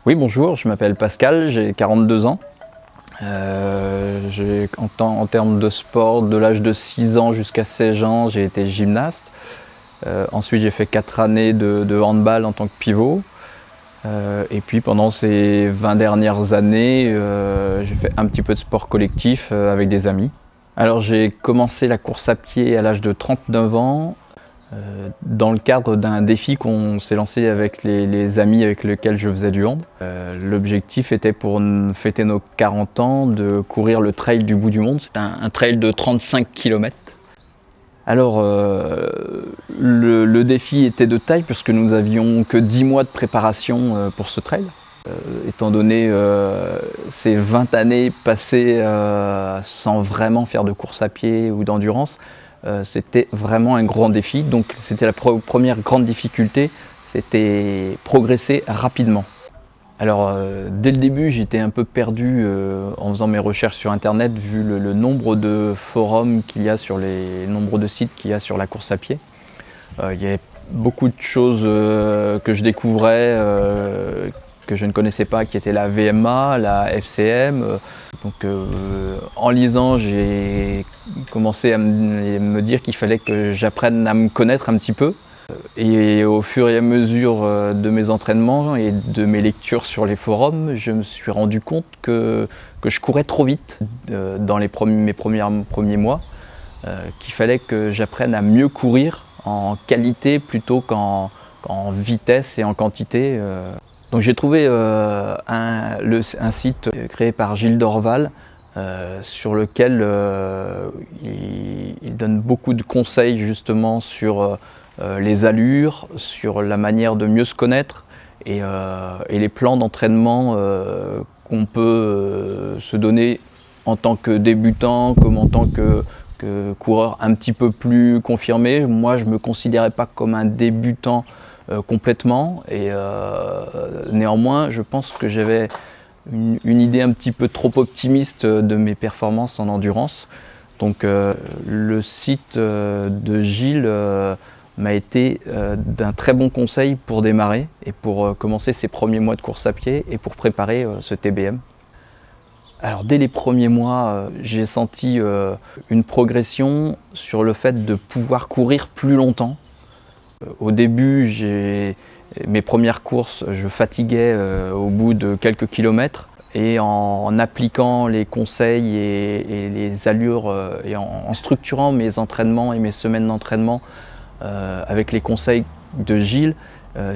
Oui, bonjour, je m'appelle Pascal, j'ai 42 ans. En termes de sport, de l'âge de 6 ans jusqu'à 16 ans, j'ai été gymnaste. Ensuite, j'ai fait 4 années de handball en tant que pivot. Et puis pendant ces 20 dernières années, j'ai fait un petit peu de sport collectif avec des amis. Alors j'ai commencé la course à pied à l'âge de 39 ans. Dans le cadre d'un défi qu'on s'est lancé avec les amis avec lesquels je faisais du hand. L'objectif était pour fêter nos 40 ans de courir le trail du bout du monde. C'est un trail de 35 km. Alors le défi était de taille puisque nous n'avions que 10 mois de préparation pour ce trail. Étant donné ces 20 années passées sans vraiment faire de course à pied ou d'endurance, c'était vraiment un grand défi. Donc c'était la première grande difficulté, c'était progresser rapidement. Alors dès le début j'étais un peu perdu en faisant mes recherches sur internet vu le nombre de forums qu'il y a sur le nombre de sites qu'il y a sur la course à pied. Il y avait beaucoup de choses que je découvrais que je ne connaissais pas, qui étaient la VMA, la FCM. Donc en lisant, j'ai commencé à me dire qu'il fallait que j'apprenne à me connaître un petit peu. Et au fur et à mesure de mes entraînements et de mes lectures sur les forums, je me suis rendu compte que je courais trop vite dans mes premiers mois, qu'il fallait que j'apprenne à mieux courir en qualité plutôt qu'en vitesse et en quantité. Donc j'ai trouvé un site créé par Gilles Dorval sur lequel il donne beaucoup de conseils justement sur les allures, sur la manière de mieux se connaître et les plans d'entraînement qu'on peut se donner en tant que débutant comme en tant que coureur un petit peu plus confirmé. Moi je ne me considérais pas comme un débutant complètement et néanmoins je pense que j'avais une idée un petit peu trop optimiste de mes performances en endurance. Donc le site de Gilles m'a été d'un très bon conseil pour démarrer et pour commencer ces premiers mois de course à pied et pour préparer ce TBM. Alors dès les premiers mois, j'ai senti une progression sur le fait de pouvoir courir plus longtemps. Au début, mes premières courses, je fatiguais au bout de quelques kilomètres et en appliquant les conseils et les allures et en structurant mes entraînements et mes semaines d'entraînement avec les conseils de Gilles,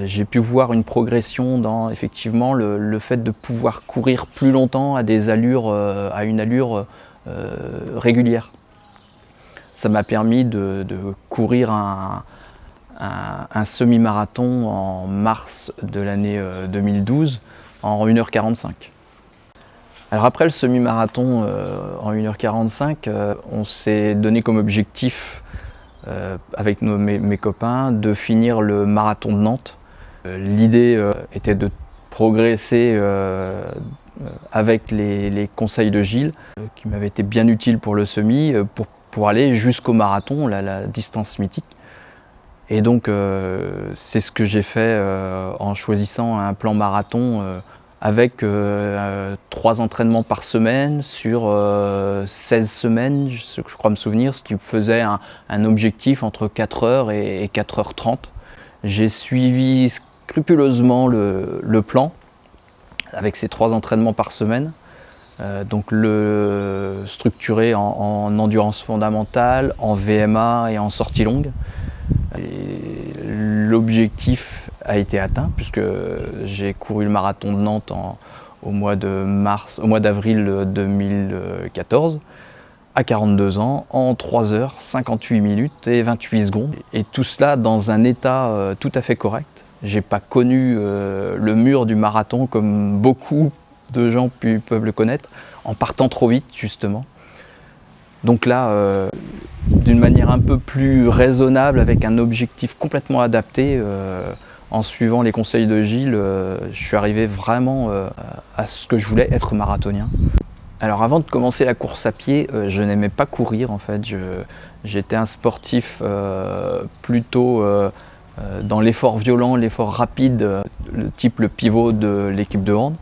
j'ai pu voir une progression dans effectivement le fait de pouvoir courir plus longtemps à une allure régulière. Ça m'a permis de courir un semi-marathon en mars de l'année 2012 en 1h45. Alors après le semi-marathon en 1h45, on s'est donné comme objectif avec mes copains de finir le marathon de Nantes. L'idée était de progresser avec les conseils de Gilles qui m'avaient été bien utiles pour le semi pour aller jusqu'au marathon, la distance mythique. Et donc c'est ce que j'ai fait en choisissant un plan marathon avec 3 entraînements par semaine sur 16 semaines, je crois me souvenir, ce qui faisait un objectif entre 4h et 4h30. J'ai suivi scrupuleusement le plan avec ces 3 entraînements par semaine. Donc le structuré en endurance fondamentale, en VMA et en sortie longue. L'objectif a été atteint puisque j'ai couru le marathon de Nantes au mois d'avril 2014 à 42 ans en 3h 58 minutes et 28 secondes. Et tout cela dans un état tout à fait correct. J'ai pas connu le mur du marathon comme beaucoup de gens peuvent le connaître en partant trop vite justement. Donc là, d'une manière un peu plus raisonnable, avec un objectif complètement adapté, en suivant les conseils de Gilles, je suis arrivé vraiment à ce que je voulais, être marathonien. Alors avant de commencer la course à pied, je n'aimais pas courir en fait. J'étais un sportif plutôt dans l'effort violent, l'effort rapide, le type le pivot de l'équipe de hand.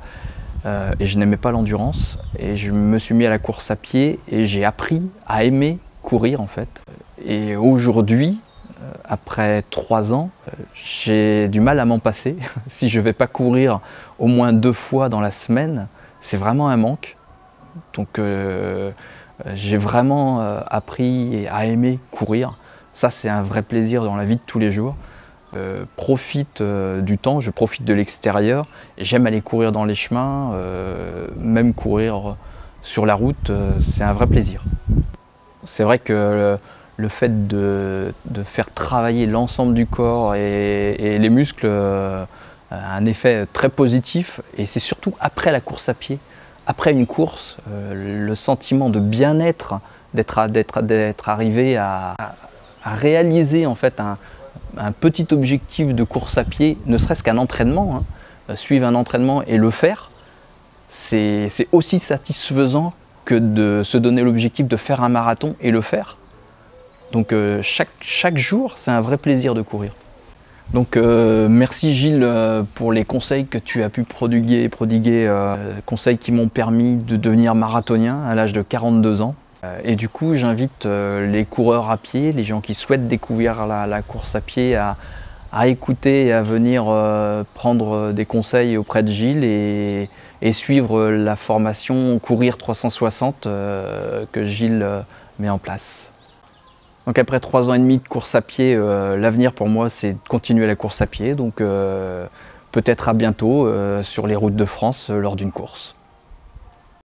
Et je n'aimais pas l'endurance. Et je me suis mis à la course à pied et j'ai appris à aimer courir en fait. Et aujourd'hui, après 3 ans, j'ai du mal à m'en passer. Si je ne vais pas courir au moins 2 fois dans la semaine, c'est vraiment un manque. Donc j'ai vraiment appris à aimer courir. Ça, c'est un vrai plaisir dans la vie de tous les jours. Profite du temps, je profite de l'extérieur. J'aime aller courir dans les chemins, même courir sur la route, c'est un vrai plaisir. C'est vrai que le fait de faire travailler l'ensemble du corps et les muscles a un effet très positif. Et c'est surtout après la course à pied, après une course, le sentiment de bien-être, d'être arrivé à réaliser en fait un petit objectif de course à pied, ne serait-ce qu'un entraînement, hein. Suivre un entraînement et le faire, c'est aussi satisfaisant que de se donner l'objectif de faire un marathon et le faire. Donc chaque jour, c'est un vrai plaisir de courir. Donc merci Gilles pour les conseils que tu as pu prodiguer, conseils qui m'ont permis de devenir marathonien à l'âge de 42 ans. Et du coup, j'invite les coureurs à pied, les gens qui souhaitent découvrir la course à pied, à écouter et à venir prendre des conseils auprès de Gilles et suivre la formation Courir 360 que Gilles met en place. Donc après 3 ans et demi de course à pied, l'avenir pour moi c'est de continuer la course à pied. Donc peut-être à bientôt sur les routes de France lors d'une course.